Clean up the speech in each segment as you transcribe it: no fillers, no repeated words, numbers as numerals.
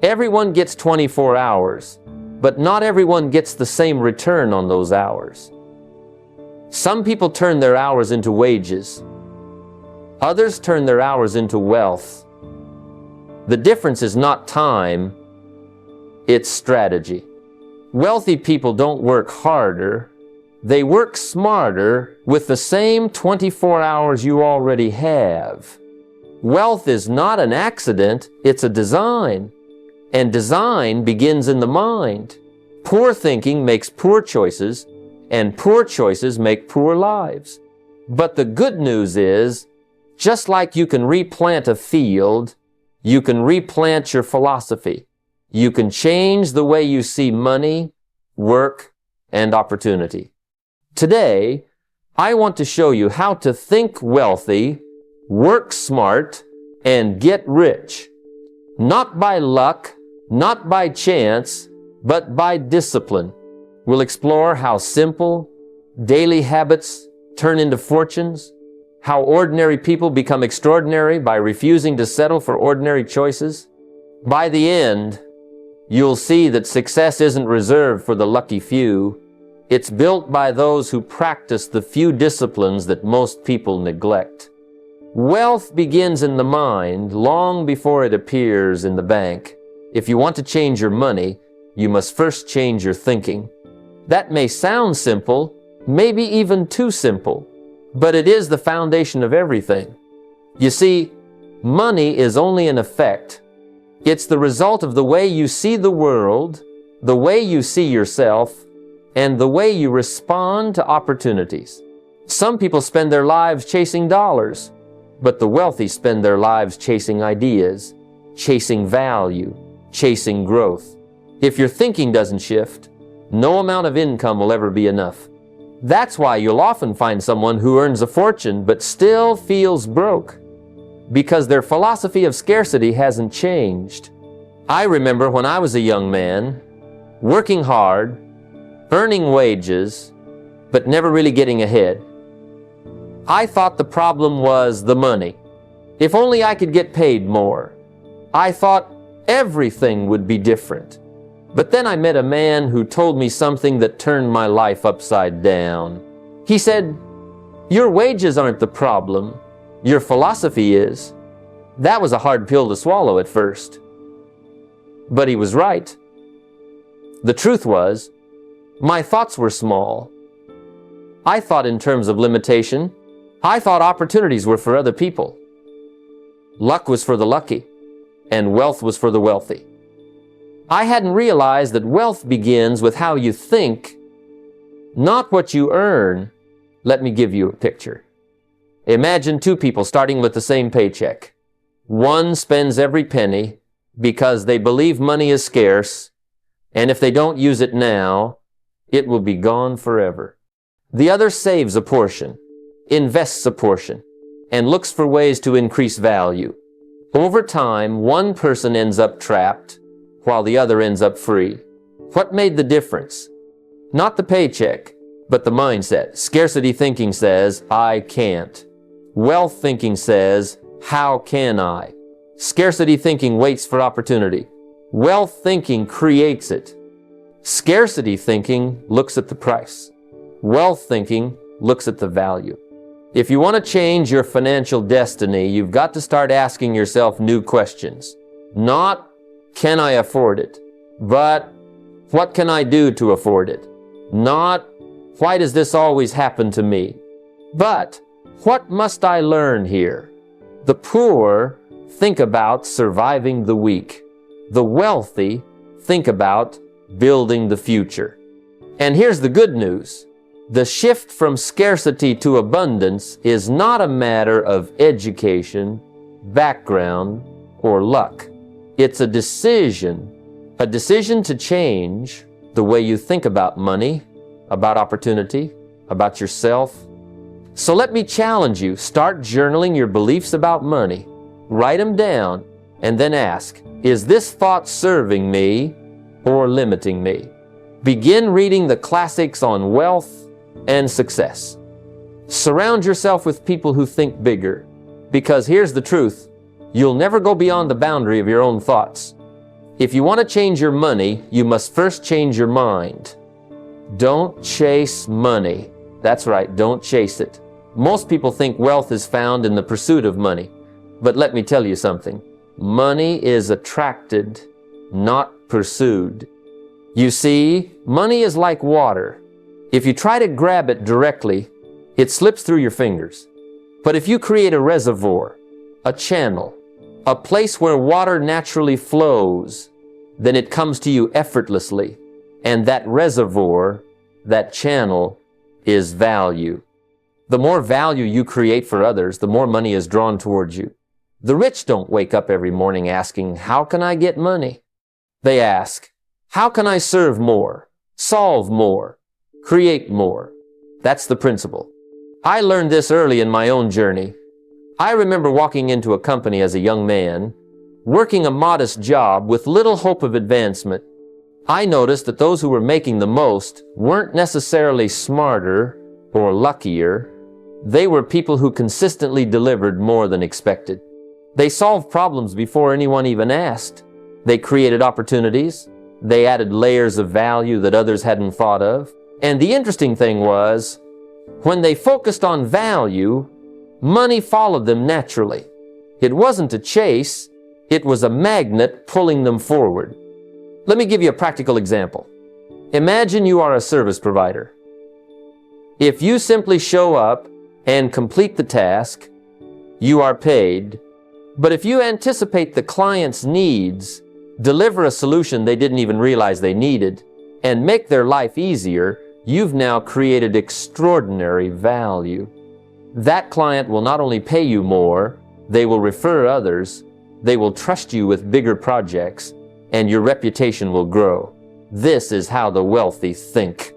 Everyone gets 24 hours, but not everyone gets the same return on those hours. Some people turn their hours into wages. Others turn their hours into wealth. The difference is not time, it's strategy. Wealthy people don't work harder, they work smarter with the same 24 hours you already have. Wealth is not an accident, it's a design. And design begins in the mind. Poor thinking makes poor choices, and poor choices make poor lives. But the good news is, just like you can replant a field, you can replant your philosophy. You can change the way you see money, work, and opportunity. Today, I want to show you how to think wealthy, work smart, and get rich. Not by luck, not by chance, but by discipline. We'll explore how simple, daily habits turn into fortunes, how ordinary people become extraordinary by refusing to settle for ordinary choices. By the end, you'll see that success isn't reserved for the lucky few. It's built by those who practice the few disciplines that most people neglect. Wealth begins in the mind long before it appears in the bank. If you want to change your money, you must first change your thinking. That may sound simple, maybe even too simple, but it is the foundation of everything. You see, money is only an effect. It's the result of the way you see the world, the way you see yourself, and the way you respond to opportunities. Some people spend their lives chasing dollars, but the wealthy spend their lives chasing ideas, chasing value, chasing growth. If your thinking doesn't shift, no amount of income will ever be enough. That's why you'll often find someone who earns a fortune but still feels broke, because their philosophy of scarcity hasn't changed. I remember when I was a young man, working hard, earning wages, but never really getting ahead. I thought the problem was the money. If only I could get paid more. I thought everything would be different. But then I met a man who told me something that turned my life upside down. He said, "Your wages aren't the problem, your philosophy is." That was a hard pill to swallow at first. But he was right. The truth was, my thoughts were small. I thought in terms of limitation. I thought opportunities were for other people. Luck was for the lucky, and wealth was for the wealthy. I hadn't realized that wealth begins with how you think, not what you earn. Let me give you a picture. Imagine two people starting with the same paycheck. One spends every penny because they believe money is scarce, and if they don't use it now, it will be gone forever. The other saves a portion, invests a portion, and looks for ways to increase value. Over time, one person ends up trapped, while the other ends up free. What made the difference? Not the paycheck, but the mindset. Scarcity thinking says, "I can't." Wealth thinking says, "How can I?" Scarcity thinking waits for opportunity. Wealth thinking creates it. Scarcity thinking looks at the price. Wealth thinking looks at the value. If you want to change your financial destiny, you've got to start asking yourself new questions. Not, can I afford it? But, what can I do to afford it? Not, why does this always happen to me? But, what must I learn here? The poor think about surviving the week. The wealthy think about building the future. And here's the good news. The shift from scarcity to abundance is not a matter of education, background, or luck. It's a decision to change the way you think about money, about opportunity, about yourself. So let me challenge you, start journaling your beliefs about money. Write them down and then ask, is this thought serving me or limiting me? Begin reading the classics on wealth and success. Surround yourself with people who think bigger, because here's the truth, you'll never go beyond the boundary of your own thoughts. If you want to change your money, you must first change your mind. Don't chase money. That's right, don't chase it. Most people think wealth is found in the pursuit of money. But let me tell you something. Money is attracted, not pursued. You see, money is like water. If you try to grab it directly, it slips through your fingers. But if you create a reservoir, a channel, a place where water naturally flows, then it comes to you effortlessly. And that reservoir, that channel, is value. The more value you create for others, the more money is drawn towards you. The rich don't wake up every morning asking, how can I get money? They ask, how can I serve more, solve more, create more? That's the principle. I learned this early in my own journey. I remember walking into a company as a young man, working a modest job with little hope of advancement. I noticed that those who were making the most weren't necessarily smarter or luckier. They were people who consistently delivered more than expected. They solved problems before anyone even asked. They created opportunities. They added layers of value that others hadn't thought of. And the interesting thing was, when they focused on value, money followed them naturally. It wasn't a chase, it was a magnet pulling them forward. Let me give you a practical example. Imagine you are a service provider. If you simply show up and complete the task, you are paid. But if you anticipate the client's needs, deliver a solution they didn't even realize they needed, and make their life easier, you've now created extraordinary value. That client will not only pay you more, they will refer others, they will trust you with bigger projects, and your reputation will grow. This is how the wealthy think.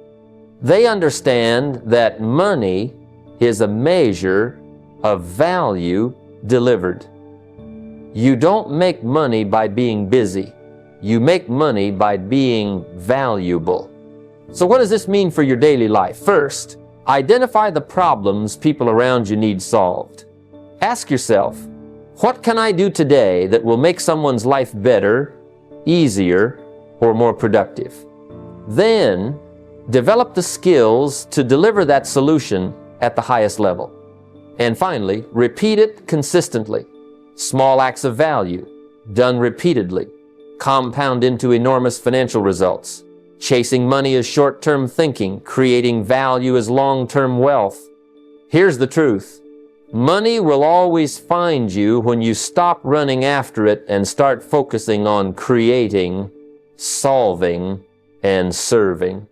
They understand that money is a measure of value delivered. You don't make money by being busy. You make money by being valuable. So what does this mean for your daily life? First, identify the problems people around you need solved. Ask yourself, what can I do today that will make someone's life better, easier, or more productive? Then, develop the skills to deliver that solution at the highest level. And finally, repeat it consistently. Small acts of value, done repeatedly, compound into enormous financial results. Chasing money is short-term thinking, creating value is long-term wealth. Here's the truth. Money will always find you when you stop running after it and start focusing on creating, solving, and serving.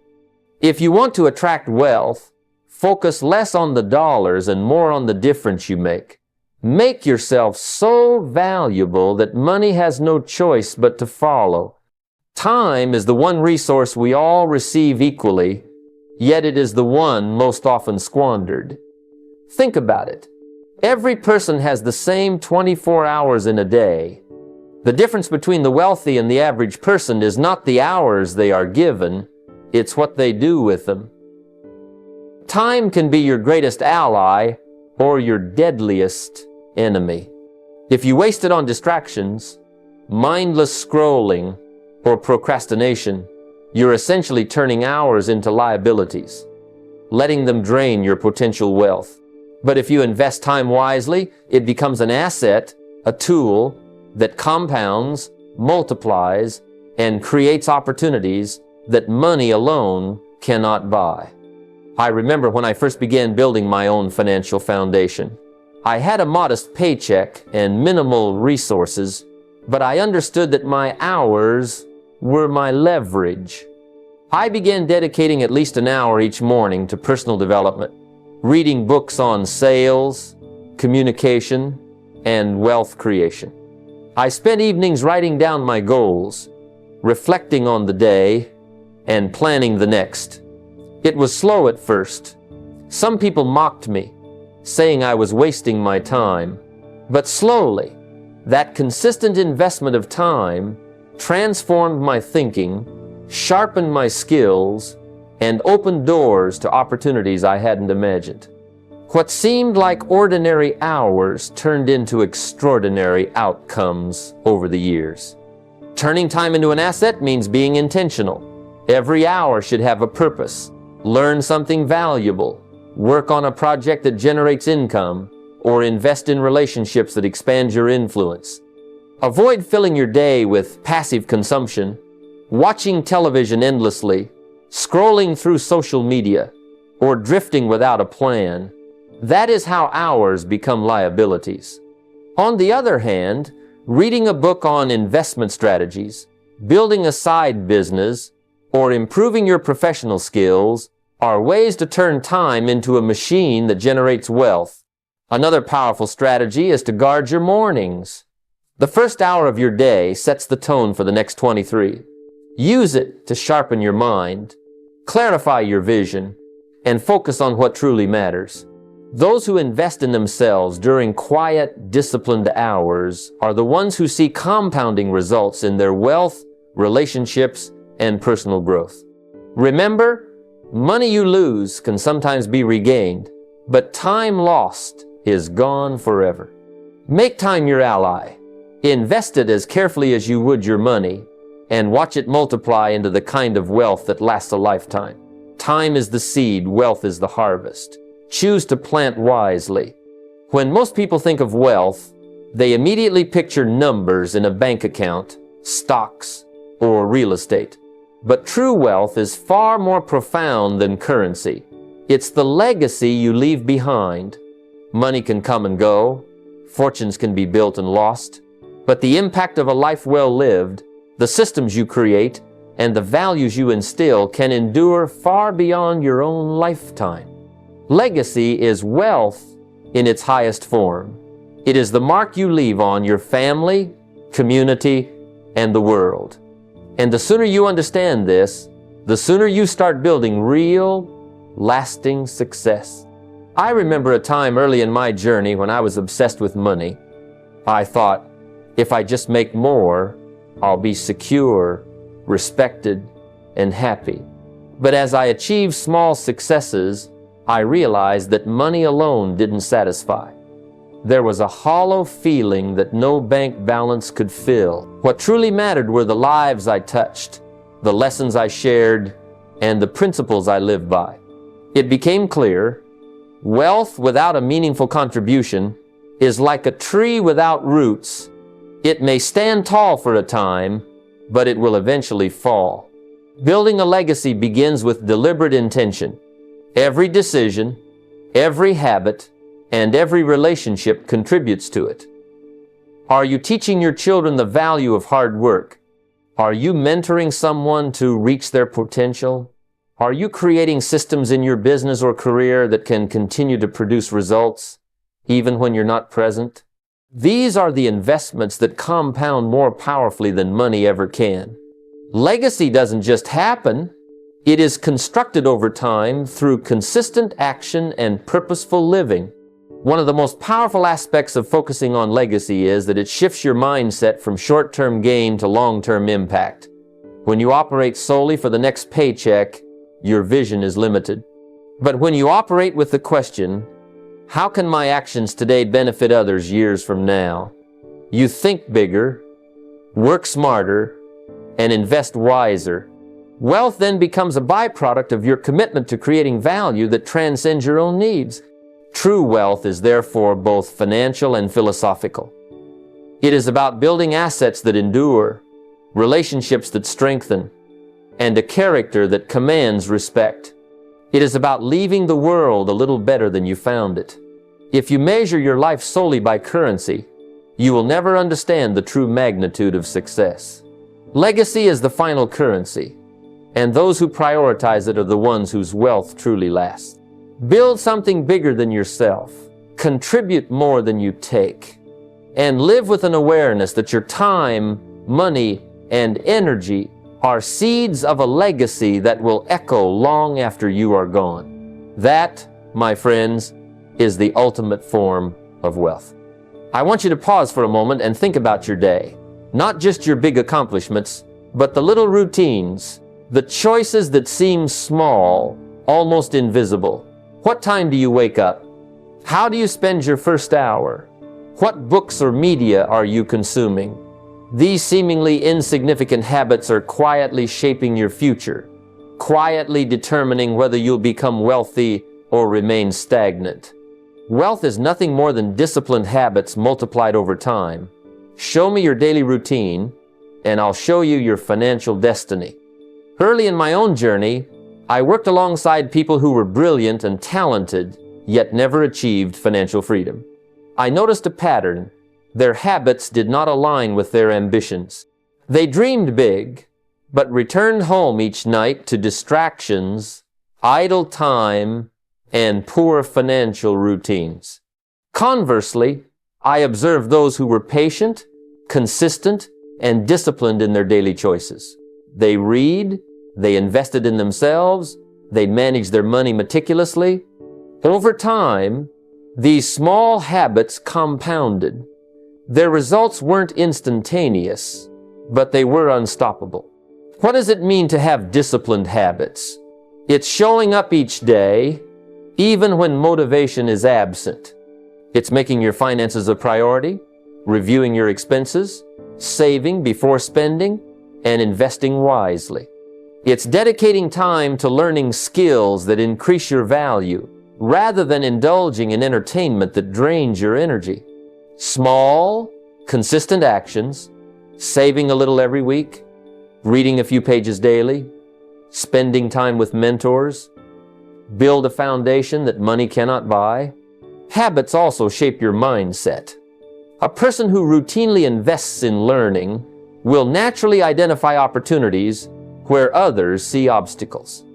If you want to attract wealth, focus less on the dollars and more on the difference you make. Make yourself so valuable that money has no choice but to follow. Time is the one resource we all receive equally, yet it is the one most often squandered. Think about it. Every person has the same 24 hours in a day. The difference between the wealthy and the average person is not the hours they are given, it's what they do with them. Time can be your greatest ally or your deadliest enemy. If you waste it on distractions, mindless scrolling, or procrastination, you're essentially turning hours into liabilities, letting them drain your potential wealth. But if you invest time wisely, it becomes an asset, a tool that compounds, multiplies, and creates opportunities that money alone cannot buy. I remember when I first began building my own financial foundation. I had a modest paycheck and minimal resources, but I understood that my hours were my leverage. I began dedicating at least an hour each morning to personal development, reading books on sales, communication, and wealth creation. I spent evenings writing down my goals, reflecting on the day, and planning the next. It was slow at first. Some people mocked me, saying I was wasting my time. But slowly, that consistent investment of time transformed my thinking, sharpened my skills, and opened doors to opportunities I hadn't imagined. What seemed like ordinary hours turned into extraordinary outcomes over the years. Turning time into an asset means being intentional. Every hour should have a purpose. Learn something valuable. Work on a project that generates income, or invest in relationships that expand your influence. Avoid filling your day with passive consumption, watching television endlessly, scrolling through social media, or drifting without a plan. That is how hours become liabilities. On the other hand, reading a book on investment strategies, building a side business, or improving your professional skills are ways to turn time into a machine that generates wealth. Another powerful strategy is to guard your mornings. The first hour of your day sets the tone for the next 23. Use it to sharpen your mind, clarify your vision, and focus on what truly matters. Those who invest in themselves during quiet, disciplined hours are the ones who see compounding results in their wealth, relationships, and personal growth. Remember, money you lose can sometimes be regained, but time lost is gone forever. Make time your ally. Invest it as carefully as you would your money, and watch it multiply into the kind of wealth that lasts a lifetime. Time is the seed, wealth is the harvest. Choose to plant wisely. When most people think of wealth, they immediately picture numbers in a bank account, stocks, or real estate. But true wealth is far more profound than currency. It's the legacy you leave behind. Money can come and go, fortunes can be built and lost, but the impact of a life well lived, the systems you create, and the values you instill can endure far beyond your own lifetime. Legacy is wealth in its highest form. It is the mark you leave on your family, community, and the world. And the sooner you understand this, the sooner you start building real, lasting success. I remember a time early in my journey when I was obsessed with money. I thought, if I just make more, I'll be secure, respected, and happy. But as I achieved small successes, I realized that money alone didn't satisfy. There was a hollow feeling that no bank balance could fill. What truly mattered were the lives I touched, the lessons I shared, and the principles I lived by. It became clear, wealth without a meaningful contribution is like a tree without roots. It may stand tall for a time, but it will eventually fall. Building a legacy begins with deliberate intention. Every decision, every habit, and every relationship contributes to it. Are you teaching your children the value of hard work? Are you mentoring someone to reach their potential? Are you creating systems in your business or career that can continue to produce results, even when you're not present? These are the investments that compound more powerfully than money ever can. Legacy doesn't just happen. It is constructed over time through consistent action and purposeful living. One of the most powerful aspects of focusing on legacy is that it shifts your mindset from short-term gain to long-term impact. When you operate solely for the next paycheck, your vision is limited. But when you operate with the question, how can my actions today benefit others years from now? You think bigger, work smarter, and invest wiser. Wealth then becomes a byproduct of your commitment to creating value that transcends your own needs. True wealth is therefore both financial and philosophical. It is about building assets that endure, relationships that strengthen, and a character that commands respect. It is about leaving the world a little better than you found it. If you measure your life solely by currency, you will never understand the true magnitude of success. Legacy is the final currency, and those who prioritize it are the ones whose wealth truly lasts. Build something bigger than yourself. Contribute more than you take. And live with an awareness that your time, money, and energy are seeds of a legacy that will echo long after you are gone. That, my friends, is the ultimate form of wealth. I want you to pause for a moment and think about your day. Not just your big accomplishments, but the little routines, the choices that seem small, almost invisible. What time do you wake up? How do you spend your first hour? What books or media are you consuming? These seemingly insignificant habits are quietly shaping your future, quietly determining whether you'll become wealthy or remain stagnant. Wealth is nothing more than disciplined habits multiplied over time. Show me your daily routine, and I'll show you your financial destiny. Early in my own journey, I worked alongside people who were brilliant and talented, yet never achieved financial freedom. I noticed a pattern. Their habits did not align with their ambitions. They dreamed big, but returned home each night to distractions, idle time, and poor financial routines. Conversely, I observed those who were patient, consistent, and disciplined in their daily choices. They read, they invested in themselves, they managed their money meticulously. Over time, these small habits compounded. Their results weren't instantaneous, but they were unstoppable. What does it mean to have disciplined habits? It's showing up each day, even when motivation is absent. It's making your finances a priority, reviewing your expenses, saving before spending, and investing wisely. It's dedicating time to learning skills that increase your value, rather than indulging in entertainment that drains your energy. Small, consistent actions, saving a little every week, reading a few pages daily, spending time with mentors, build a foundation that money cannot buy. Habits also shape your mindset. A person who routinely invests in learning will naturally identify opportunities where others see obstacles.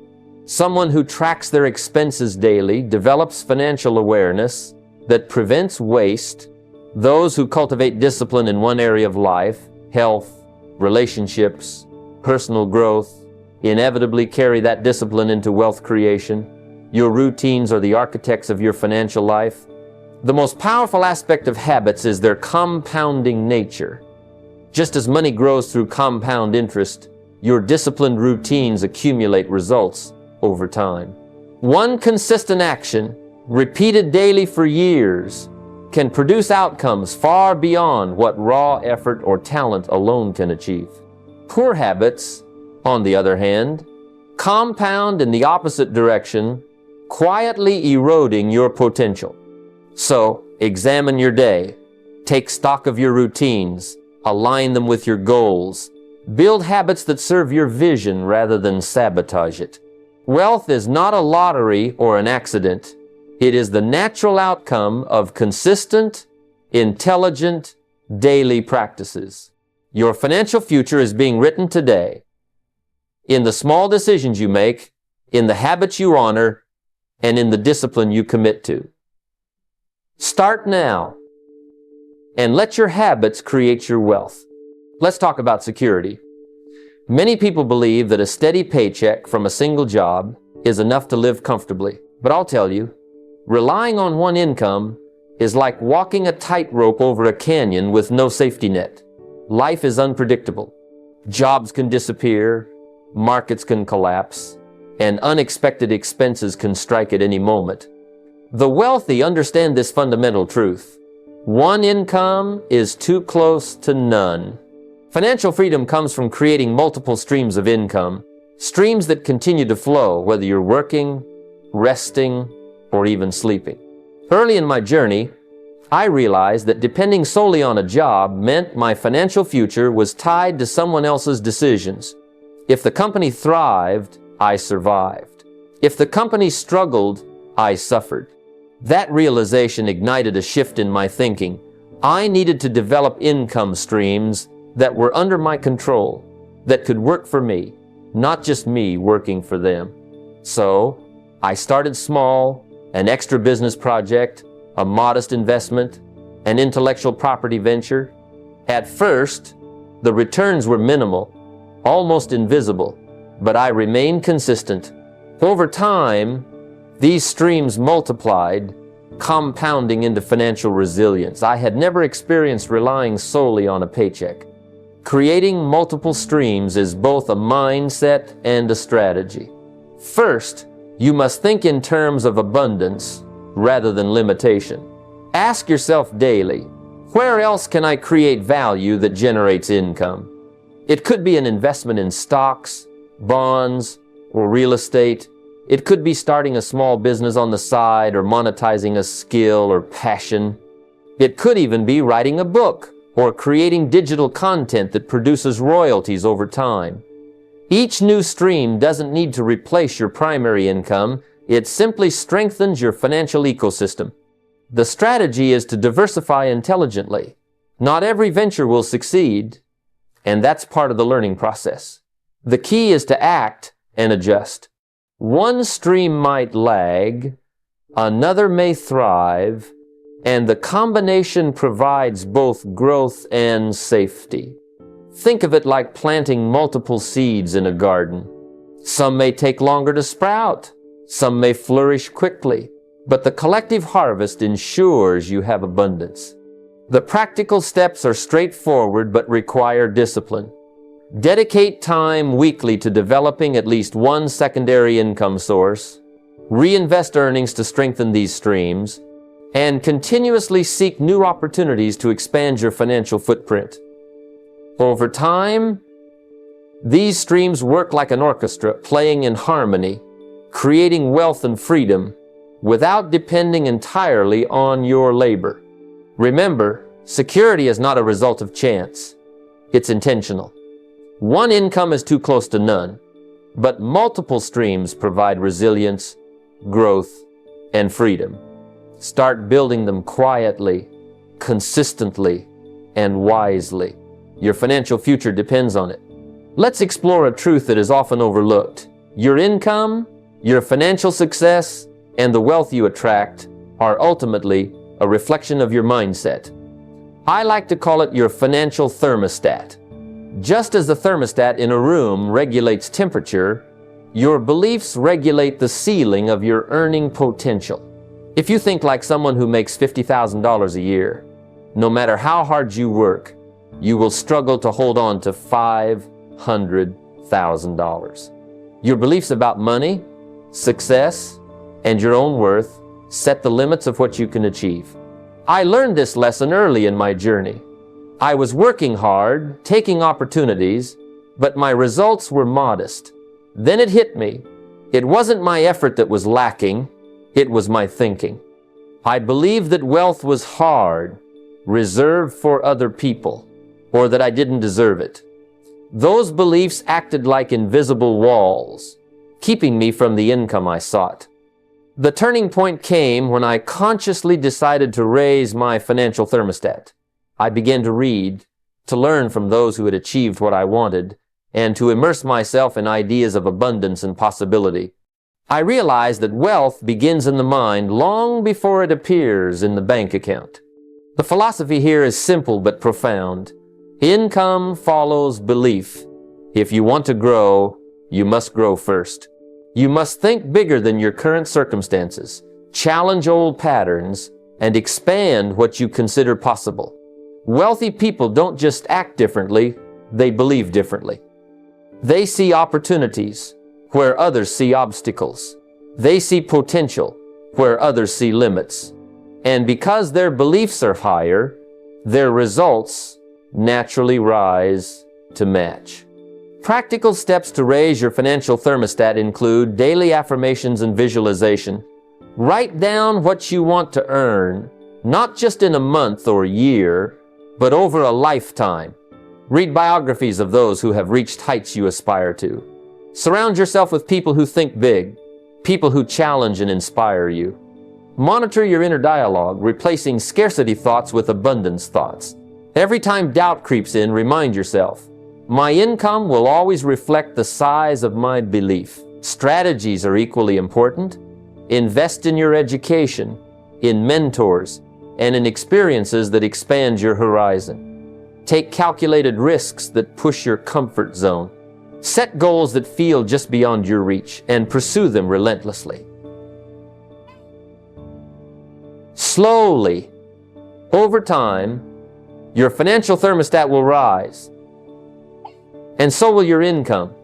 Someone who tracks their expenses daily develops financial awareness that prevents waste. Those who cultivate discipline in one area of life, health, relationships, personal growth, inevitably carry that discipline into wealth creation. Your routines are the architects of your financial life. The most powerful aspect of habits is their compounding nature. Just as money grows through compound interest, your disciplined routines accumulate results over time. One consistent action, repeated daily for years, can produce outcomes far beyond what raw effort or talent alone can achieve. Poor habits, on the other hand, compound in the opposite direction, quietly eroding your potential. So, examine your day, take stock of your routines, align them with your goals, build habits that serve your vision rather than sabotage it. Wealth is not a lottery or an accident. It is the natural outcome of consistent, intelligent, daily practices. Your financial future is being written today, in the small decisions you make, in the habits you honor, and in the discipline you commit to. Start now, and let your habits create your wealth. Let's talk about security. Many people believe that a steady paycheck from a single job is enough to live comfortably. But I'll tell you, relying on one income is like walking a tightrope over a canyon with no safety net. Life is unpredictable. Jobs can disappear, markets can collapse, and unexpected expenses can strike at any moment. The wealthy understand this fundamental truth. One income is too close to none. Financial freedom comes from creating multiple streams of income, streams that continue to flow whether you're working, resting, or even sleeping. Early in my journey, I realized that depending solely on a job meant my financial future was tied to someone else's decisions. If the company thrived, I survived. If the company struggled, I suffered. That realization ignited a shift in my thinking. I needed to develop income streams that were under my control, that could work for me, not just me working for them. So, I started small, an extra business project, a modest investment, an intellectual property venture. At first, the returns were minimal, almost invisible, but I remained consistent. Over time, these streams multiplied, compounding into financial resilience. I had never experienced relying solely on a paycheck. Creating multiple streams is both a mindset and a strategy. First, you must think in terms of abundance rather than limitation. Ask yourself daily, Where else can I create value that generates income? It could be an investment in stocks, bonds, or real estate. It could be starting a small business on the side or monetizing a skill or passion. It could even be writing a book or creating digital content that produces royalties over time. Each new stream doesn't need to replace your primary income. It simply strengthens your financial ecosystem. The strategy is to diversify intelligently. Not every venture will succeed, and that's part of the learning process. The key is to act and adjust. One stream might lag, another may thrive, and the combination provides both growth and safety. Think of it like planting multiple seeds in a garden. Some may take longer to sprout, some may flourish quickly, but the collective harvest ensures you have abundance. The practical steps are straightforward but require discipline. Dedicate time weekly to developing at least one secondary income source, reinvest earnings to strengthen these streams, and continuously seek new opportunities to expand your financial footprint. Over time, these streams work like an orchestra, playing in harmony, creating wealth and freedom without depending entirely on your labor. Remember, security is not a result of chance. It's intentional. One income is too close to none, but multiple streams provide resilience, growth, and freedom. Start building them quietly, consistently, and wisely. Your financial future depends on it. Let's explore a truth that is often overlooked. Your income, your financial success, and the wealth you attract are ultimately a reflection of your mindset. I like to call it your financial thermostat. Just as the thermostat in a room regulates temperature, your beliefs regulate the ceiling of your earning potential. If you think like someone who makes $50,000 a year, no matter how hard you work, you will struggle to hold on to $500,000. Your beliefs about money, success, and your own worth set the limits of what you can achieve. I learned this lesson early in my journey. I was working hard, taking opportunities, but my results were modest. Then it hit me. It wasn't my effort that was lacking, it was my thinking. I believed that wealth was hard, reserved for other people, or that I didn't deserve it. Those beliefs acted like invisible walls, keeping me from the income I sought. The turning point came when I consciously decided to raise my financial thermostat. I began to read, to learn from those who had achieved what I wanted, and to immerse myself in ideas of abundance and possibility. I realized that wealth begins in the mind long before it appears in the bank account. The philosophy here is simple but profound. Income follows belief. If you want to grow, you must grow first. You must think bigger than your current circumstances, challenge old patterns, and expand what you consider possible. Wealthy people don't just act differently, they believe differently. They see opportunities where others see obstacles. They see potential where others see limits. And because their beliefs are higher, their results naturally rise to match. Practical steps to raise your financial thermostat include daily affirmations and visualization. Write down what you want to earn, not just in a month or year, but over a lifetime. Read biographies of those who have reached heights you aspire to. Surround yourself with people who think big, people who challenge and inspire you. Monitor your inner dialogue, replacing scarcity thoughts with abundance thoughts. Every time doubt creeps in, remind yourself, my income will always reflect the size of my belief. Strategies are equally important. Invest in your education, in mentors, and in experiences that expand your horizon. Take calculated risks that push your comfort zone. Set goals that feel just beyond your reach and pursue them relentlessly. Slowly, over time, your financial thermostat will rise, and so will your income.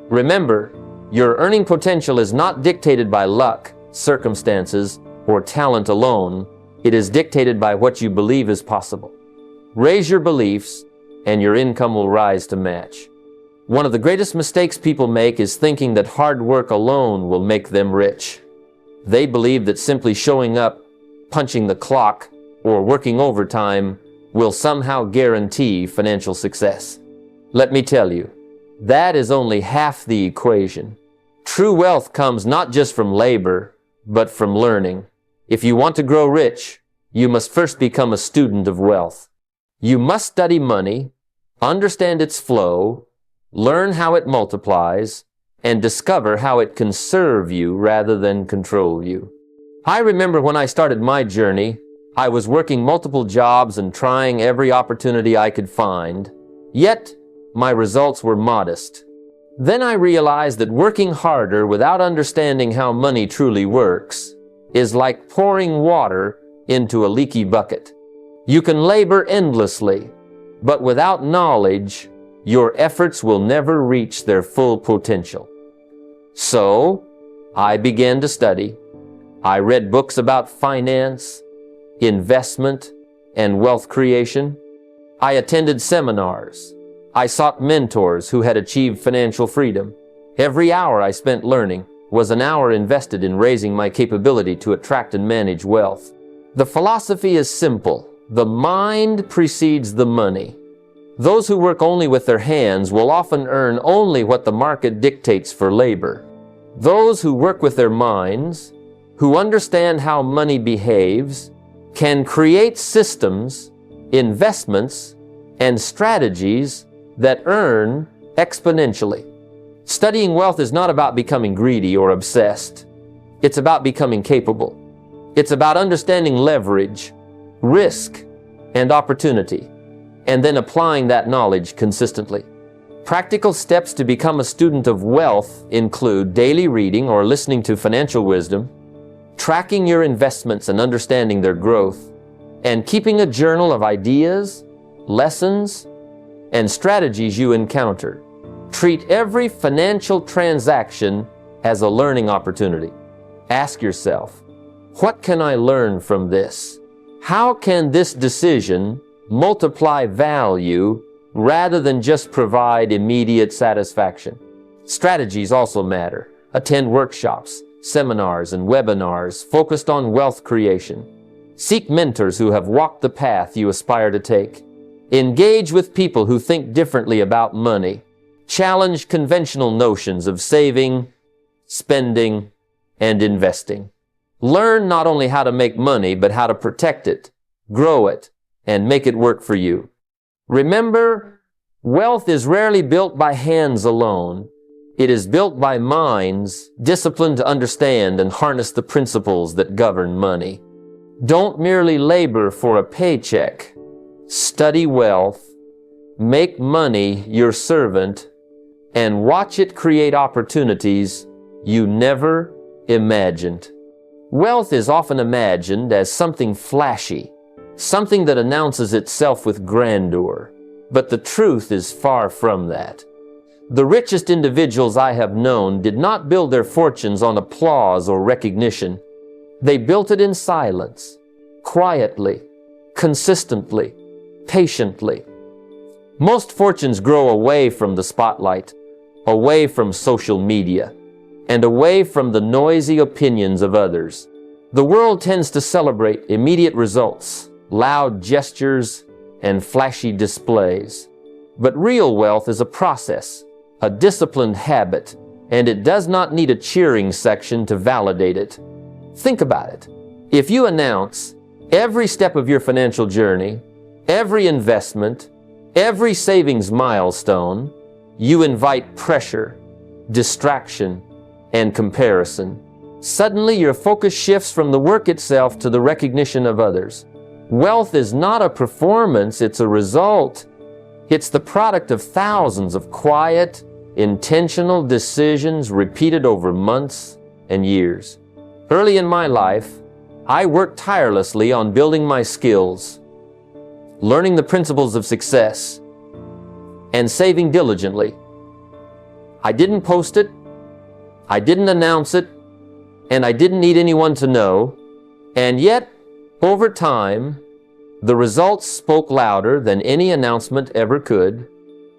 Remember, your earning potential is not dictated by luck, circumstances, or talent alone. It is dictated by what you believe is possible. Raise your beliefs, and your income will rise to match. One of the greatest mistakes people make is thinking that hard work alone will make them rich. They believe that simply showing up, punching the clock, or working overtime will somehow guarantee financial success. Let me tell you, that is only half the equation. True wealth comes not just from labor, but from learning. If you want to grow rich, you must first become a student of wealth. You must study money, understand its flow, learn how it multiplies, and discover how it can serve you rather than control you. I remember when I started my journey, I was working multiple jobs and trying every opportunity I could find, yet my results were modest. Then I realized that working harder without understanding how money truly works is like pouring water into a leaky bucket. You can labor endlessly, but without knowledge, your efforts will never reach their full potential. So, I began to study. I read books about finance, investment, and wealth creation. I attended seminars. I sought mentors who had achieved financial freedom. Every hour I spent learning was an hour invested in raising my capability to attract and manage wealth. The philosophy is simple. The mind precedes the money. Those who work only with their hands will often earn only what the market dictates for labor. Those who work with their minds, who understand how money behaves, can create systems, investments, and strategies that earn exponentially. Studying wealth is not about becoming greedy or obsessed. It's about becoming capable. It's about understanding leverage, risk, and opportunity, and then applying that knowledge consistently. Practical steps to become a student of wealth include daily reading or listening to financial wisdom, tracking your investments and understanding their growth, and keeping a journal of ideas, lessons, and strategies you encounter. Treat every financial transaction as a learning opportunity. Ask yourself, what can I learn from this? How can this decision multiply value rather than just provide immediate satisfaction? Strategies also matter. Attend workshops, seminars, and webinars focused on wealth creation. Seek mentors who have walked the path you aspire to take. Engage with people who think differently about money. Challenge conventional notions of saving, spending, and investing. Learn not only how to make money, but how to protect it, grow it, and make it work for you. Remember, wealth is rarely built by hands alone. It is built by minds disciplined to understand and harness the principles that govern money. Don't merely labor for a paycheck. Study wealth, make money your servant, and watch it create opportunities you never imagined. Wealth is often imagined as something flashy, something that announces itself with grandeur. But the truth is far from that. The richest individuals I have known did not build their fortunes on applause or recognition. They built it in silence, quietly, consistently, patiently. Most fortunes grow away from the spotlight, away from social media, and away from the noisy opinions of others. The world tends to celebrate immediate results, loud gestures, and flashy displays. But real wealth is a process, a disciplined habit, and it does not need a cheering section to validate it. Think about it. If you announce every step of your financial journey, every investment, every savings milestone, you invite pressure, distraction, and comparison. Suddenly, your focus shifts from the work itself to the recognition of others. Wealth is not a performance, it's a result. It's the product of thousands of quiet, intentional decisions repeated over months and years. Early in my life, I worked tirelessly on building my skills, learning the principles of success, and saving diligently. I didn't post it, I didn't announce it, and I didn't need anyone to know. And yet, over time, The results spoke louder than any announcement ever could.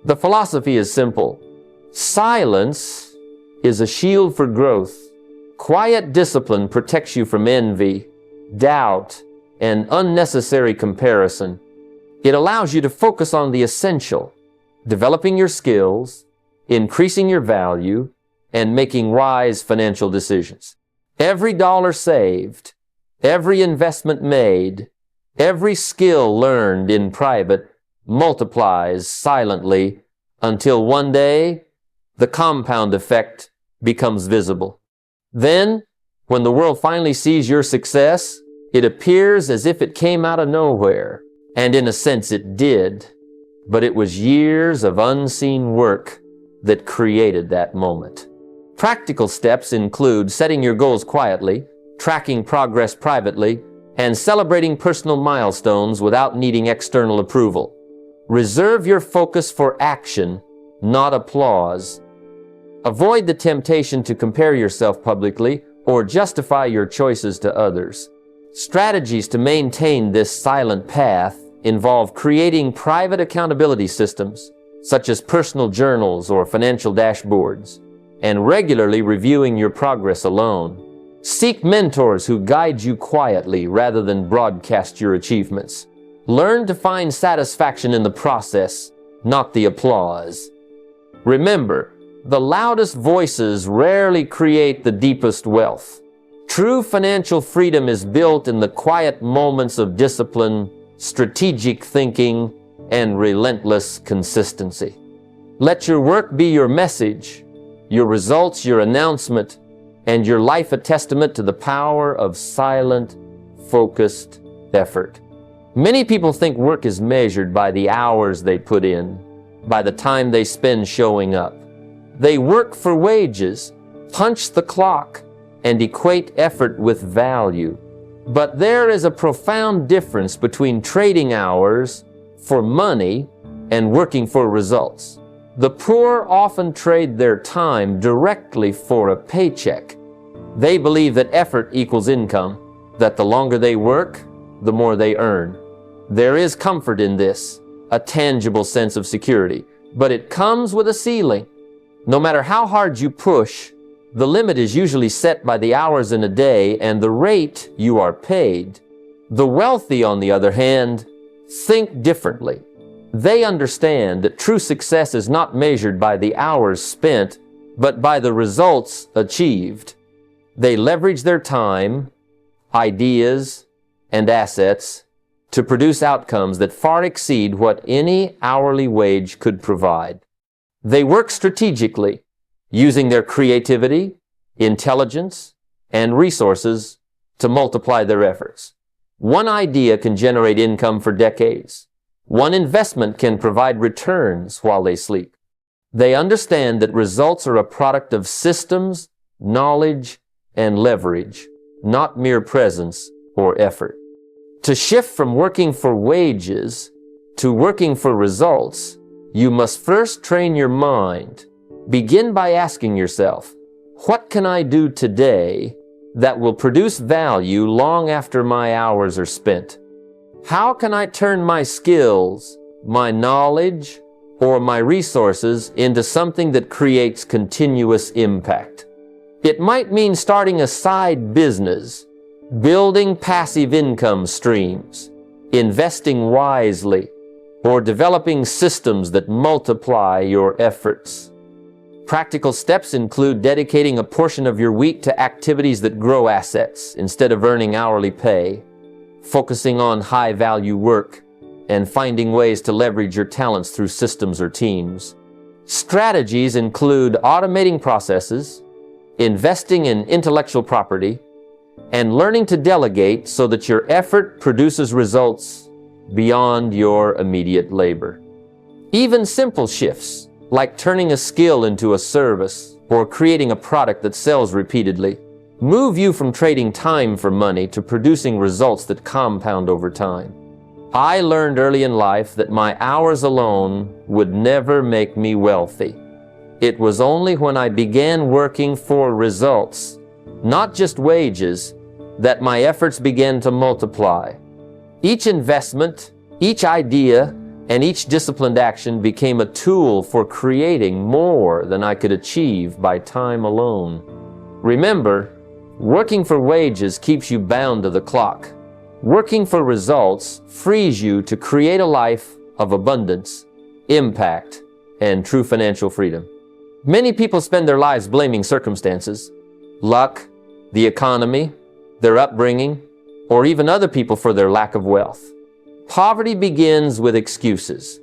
The philosophy is simple. Silence is a shield for growth. Quiet discipline protects you from envy, doubt, and unnecessary comparison. It allows you to focus on the essential, developing your skills, increasing your value, and making wise financial decisions. Every dollar saved, every investment made, every skill learned in private multiplies silently until one day the compound effect becomes visible. Then, when the world finally sees your success, it appears as if it came out of nowhere. And in a sense it did, but it was years of unseen work that created that moment. Practical steps include setting your goals quietly, tracking progress privately, and celebrating personal milestones without needing external approval. Reserve your focus for action, not applause. Avoid the temptation to compare yourself publicly or justify your choices to others. Strategies to maintain this silent path involve creating private accountability systems, such as personal journals or financial dashboards, and regularly reviewing your progress alone. Seek mentors who guide you quietly rather than broadcast your achievements. Learn to find satisfaction in the process, not the applause. Remember, the loudest voices rarely create the deepest wealth. True financial freedom is built in the quiet moments of discipline, strategic thinking, and relentless consistency. Let your work be your message, your results your announcement, and your life a testament to the power of silent, focused effort. Many people think work is measured by the hours they put in, by the time they spend showing up. They work for wages, punch the clock, and equate effort with value. But there is a profound difference between trading hours for money and working for results. The poor often trade their time directly for a paycheck. They believe that effort equals income, that the longer they work, the more they earn. There is comfort in this, a tangible sense of security, but it comes with a ceiling. No matter how hard you push, the limit is usually set by the hours in a day and the rate you are paid. The wealthy, on the other hand, think differently. They understand that true success is not measured by the hours spent, but by the results achieved. They leverage their time, ideas, and assets to produce outcomes that far exceed what any hourly wage could provide. They work strategically, using their creativity, intelligence, and resources to multiply their efforts. One idea can generate income for decades. One investment can provide returns while they sleep. They understand that results are a product of systems, knowledge, and leverage, not mere presence or effort. To shift from working for wages to working for results, you must first train your mind. Begin by asking yourself, what can I do today that will produce value long after my hours are spent? How can I turn my skills, my knowledge, or my resources into something that creates continuous impact? It might mean starting a side business, building passive income streams, investing wisely, or developing systems that multiply your efforts. Practical steps include dedicating a portion of your week to activities that grow assets instead of earning hourly pay, focusing on high-value work, and finding ways to leverage your talents through systems or teams. Strategies include automating processes, investing in intellectual property, and learning to delegate so that your effort produces results beyond your immediate labor. Even simple shifts, like turning a skill into a service or creating a product that sells repeatedly, move you from trading time for money to producing results that compound over time. I learned early in life that my hours alone would never make me wealthy. It was only when I began working for results, not just wages, that my efforts began to multiply. Each investment, each idea, and each disciplined action became a tool for creating more than I could achieve by time alone. Remember, working for wages keeps you bound to the clock. Working for results frees you to create a life of abundance, impact, and true financial freedom. Many people spend their lives blaming circumstances, luck, the economy, their upbringing, or even other people for their lack of wealth. Poverty begins with excuses.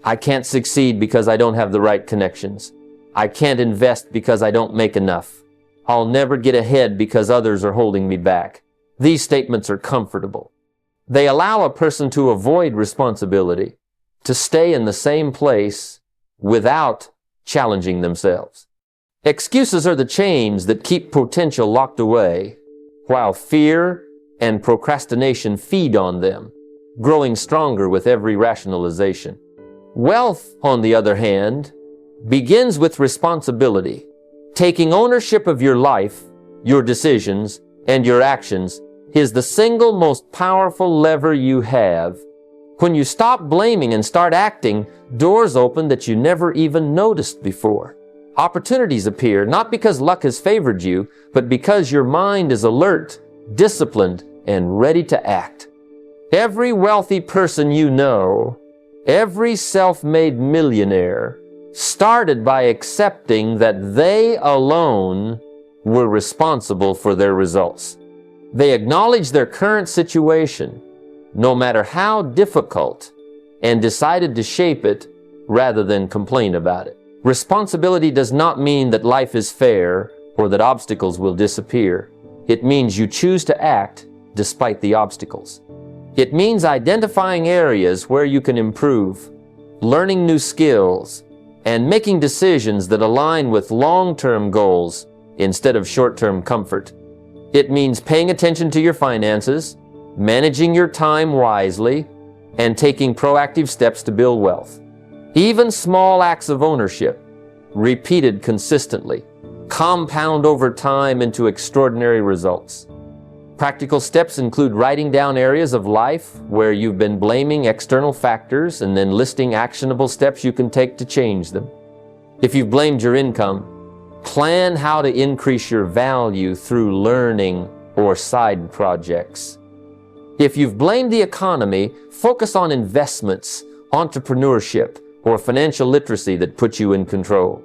I can't succeed because I don't have the right connections. I can't invest because I don't make enough. I'll never get ahead because others are holding me back. These statements are comfortable. They allow a person to avoid responsibility, to stay in the same place without challenging themselves. Excuses are the chains that keep potential locked away, while fear and procrastination feed on them, growing stronger with every rationalization. Wealth, on the other hand, begins with responsibility. Taking ownership of your life, your decisions, and your actions is the single most powerful lever you have. When you stop blaming and start acting, doors open that you never even noticed before. Opportunities appear not because luck has favored you, but because your mind is alert, disciplined, and ready to act. Every wealthy person you know, every self-made millionaire, started by accepting that they alone were responsible for their results. They acknowledged their current situation, no matter how difficult, and decided to shape it rather than complain about it. Responsibility does not mean that life is fair or that obstacles will disappear. It means you choose to act despite the obstacles. It means identifying areas where you can improve, learning new skills, and making decisions that align with long-term goals instead of short-term comfort. It means paying attention to your finances, managing your time wisely, and taking proactive steps to build wealth. Even small acts of ownership, repeated consistently, compound over time into extraordinary results. Practical steps include writing down areas of life where you've been blaming external factors and then listing actionable steps you can take to change them. If you've blamed your income, plan how to increase your value through learning or side projects. If you've blamed the economy, focus on investments, entrepreneurship, or financial literacy that put you in control.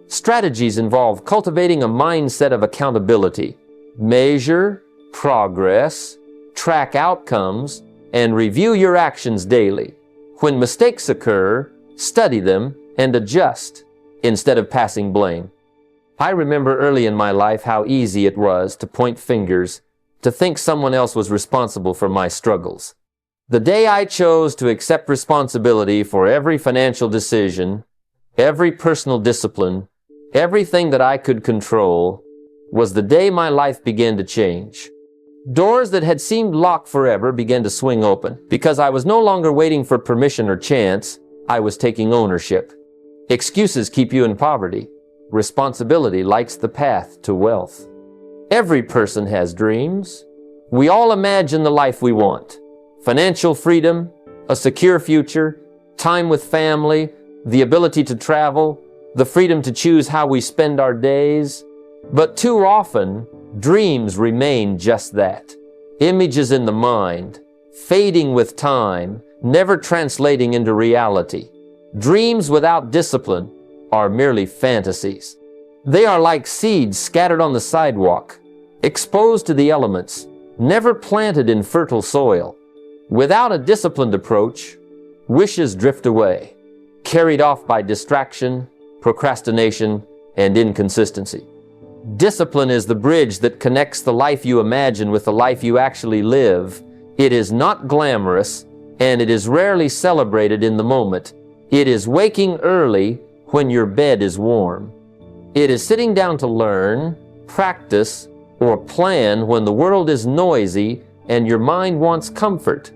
Strategies involve cultivating a mindset of accountability. Measure progress, track outcomes, and review your actions daily. When mistakes occur, study them and adjust instead of passing blame. I remember early in my life how easy it was to point fingers, to think someone else was responsible for my struggles. The day I chose to accept responsibility for every financial decision, every personal discipline, everything that I could control, was the day my life began to change. Doors that had seemed locked forever began to swing open. Because I was no longer waiting for permission or chance, I was taking ownership. Excuses keep you in poverty. Responsibility lights the path to wealth. Every person has dreams. We all imagine the life we want. Financial freedom, a secure future, time with family, the ability to travel, the freedom to choose how we spend our days. But too often, dreams remain just that. Images in the mind, fading with time, never translating into reality. Dreams without discipline are merely fantasies. They are like seeds scattered on the sidewalk, exposed to the elements, never planted in fertile soil. Without a disciplined approach, wishes drift away, carried off by distraction, procrastination, and inconsistency. Discipline is the bridge that connects the life you imagine with the life you actually live. It is not glamorous, and it is rarely celebrated in the moment. It is waking early when your bed is warm. It is sitting down to learn, practice, or plan when the world is noisy and your mind wants comfort.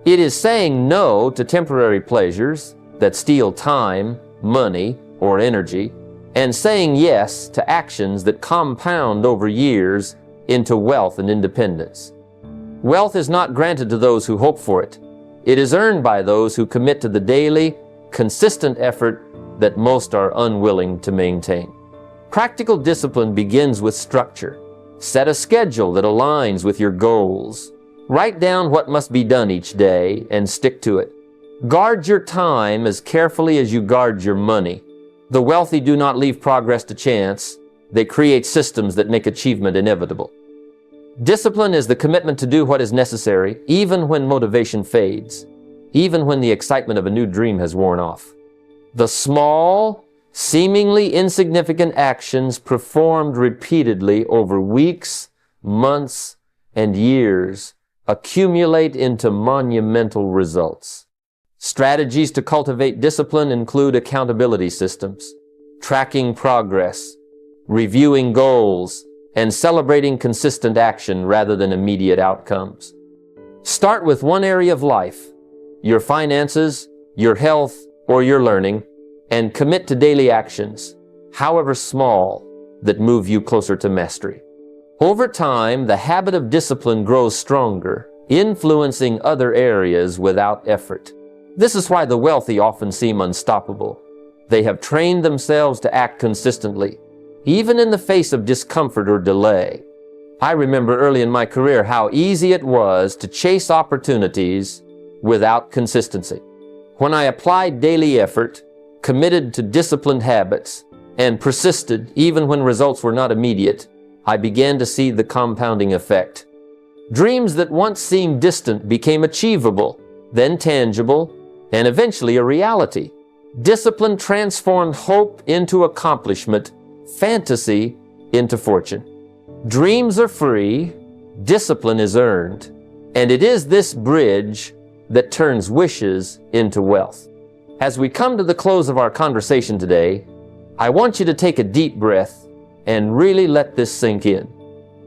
It is saying no to temporary pleasures that steal time, money, or energy, and saying yes to actions that compound over years into wealth and independence. Wealth is not granted to those who hope for it. It is earned by those who commit to the daily, consistent effort that most are unwilling to maintain. Practical discipline begins with structure. Set a schedule that aligns with your goals. Write down what must be done each day and stick to it. Guard your time as carefully as you guard your money. The wealthy do not leave progress to chance. They create systems that make achievement inevitable. Discipline is the commitment to do what is necessary, even when motivation fades, even when the excitement of a new dream has worn off. The small, seemingly insignificant actions performed repeatedly over weeks, months, and years accumulate into monumental results. Strategies to cultivate discipline include accountability systems, tracking progress, reviewing goals, and celebrating consistent action rather than immediate outcomes. Start with one area of life, your finances, your health, or your learning, and commit to daily actions, however small, that move you closer to mastery. Over time, the habit of discipline grows stronger, influencing other areas without effort. This is why the wealthy often seem unstoppable. They have trained themselves to act consistently, even in the face of discomfort or delay. I remember early in my career how easy it was to chase opportunities without consistency. When I applied daily effort, committed to disciplined habits, and persisted even when results were not immediate, I began to see the compounding effect. Dreams that once seemed distant became achievable, then tangible, and eventually a reality. Discipline transformed hope into accomplishment, fantasy into fortune. Dreams are free, discipline is earned, and it is this bridge that turns wishes into wealth. As we come to the close of our conversation today, I want you to take a deep breath and really let this sink in.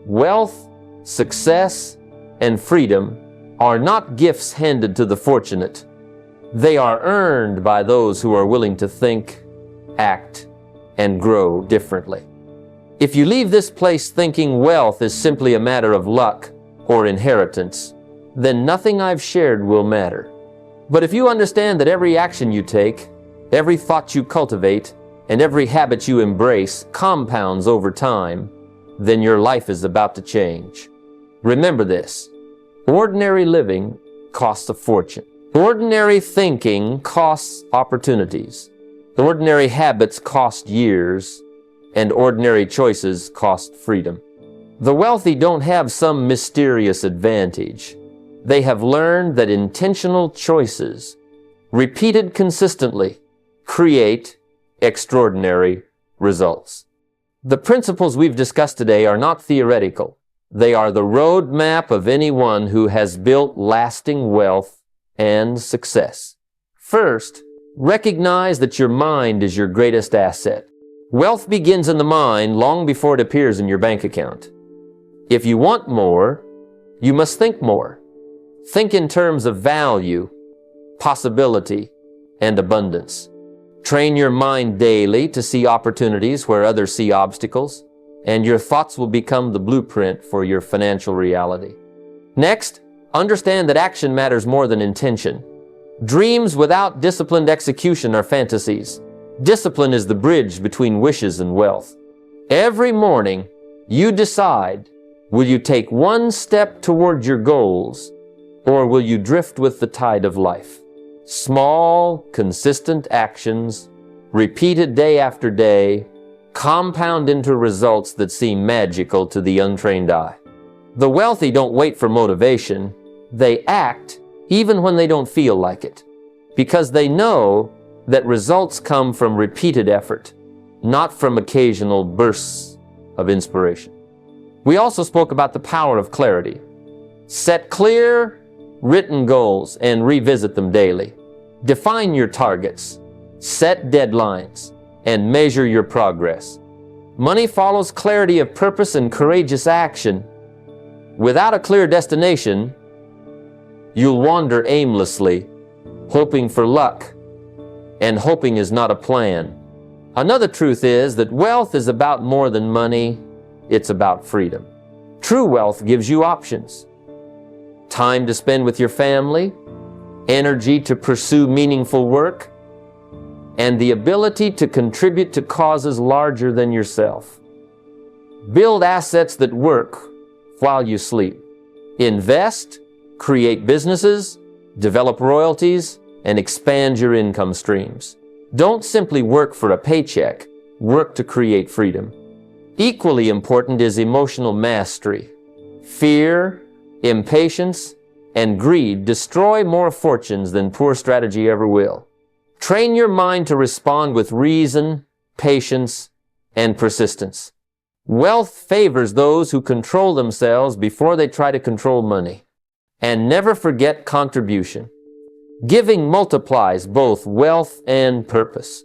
Wealth, success, and freedom are not gifts handed to the fortunate. They are earned by those who are willing to think, act, and grow differently. If you leave this place thinking wealth is simply a matter of luck or inheritance, then nothing I've shared will matter. But if you understand that every action you take, every thought you cultivate, and every habit you embrace compounds over time, then your life is about to change. Remember this: ordinary living costs a fortune. Ordinary thinking costs opportunities. Ordinary habits cost years, and ordinary choices cost freedom. The wealthy don't have some mysterious advantage. They have learned that intentional choices, repeated consistently, create extraordinary results. The principles we've discussed today are not theoretical. They are the roadmap of anyone who has built lasting wealth and success. First, recognize that your mind is your greatest asset. Wealth begins in the mind long before it appears in your bank account. If you want more, you must think more. Think in terms of value, possibility, and abundance. Train your mind daily to see opportunities where others see obstacles, and your thoughts will become the blueprint for your financial reality. Next, understand that action matters more than intention. Dreams without disciplined execution are fantasies. Discipline is the bridge between wishes and wealth. Every morning, you decide, will you take one step toward your goals, or will you drift with the tide of life? Small, consistent actions, repeated day after day, compound into results that seem magical to the untrained eye. The wealthy don't wait for motivation. They act even when they don't feel like it, because they know that results come from repeated effort, not from occasional bursts of inspiration. We also spoke about the power of clarity. Set clear, written goals and revisit them daily. Define your targets, set deadlines, and measure your progress. Money follows clarity of purpose and courageous action. Without a clear destination, you'll wander aimlessly, hoping for luck, and hoping is not a plan. Another truth is that wealth is about more than money, it's about freedom. True wealth gives you options. time to spend with your family, energy to pursue meaningful work, and the ability to contribute to causes larger than yourself. Build assets that work while you sleep. Invest, create businesses, develop royalties, and expand your income streams. Don't simply work for a paycheck, work to create freedom. Equally important is emotional mastery. Fear, impatience, and greed destroy more fortunes than poor strategy ever will. Train your mind to respond with reason, patience, and persistence. Wealth favors those who control themselves before they try to control money. And never forget contribution. Giving multiplies both wealth and purpose.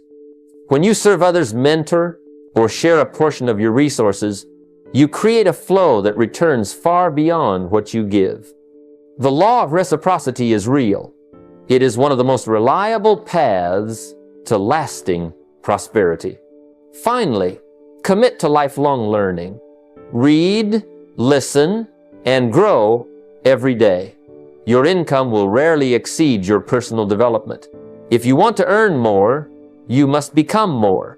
When you serve others, mentor, or share a portion of your resources, you create a flow that returns far beyond what you give. The law of reciprocity is real. It is one of the most reliable paths to lasting prosperity. Finally, commit to lifelong learning. Read, listen, and grow every day. Your income will rarely exceed your personal development. If you want to earn more, you must become more.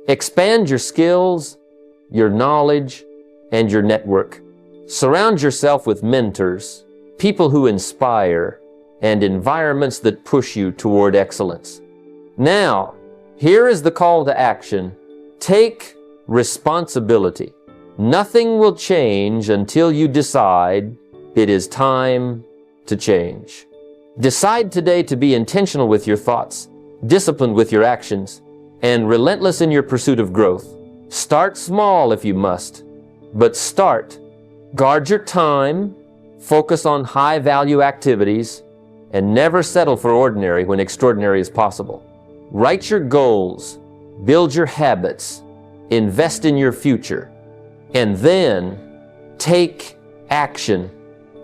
Expand your skills, your knowledge, and your network. Surround yourself with mentors, people who inspire, and environments that push you toward excellence. Now, here is the call to action. Take responsibility. Nothing will change until you decide it is time to change. Decide today to be intentional with your thoughts, disciplined with your actions, and relentless in your pursuit of growth. Start small if you must, but start. Guard your time, focus on high-value activities, and never settle for ordinary when extraordinary is possible. Write your goals, build your habits, invest in your future, and then take action,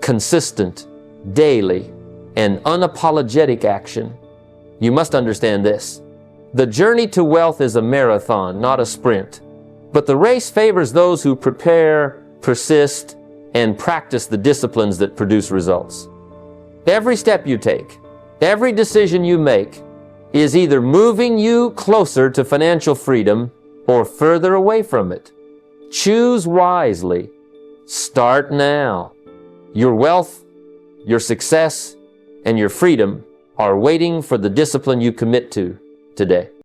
consistent, daily, and unapologetic action. You must understand this. The journey to wealth is a marathon, not a sprint. But the race favors those who prepare, persist, and practice the disciplines that produce results. Every step you take, every decision you make, is either moving you closer to financial freedom or further away from it. Choose wisely. Start now. Your wealth, your success, and your freedom are waiting for the discipline you commit to today.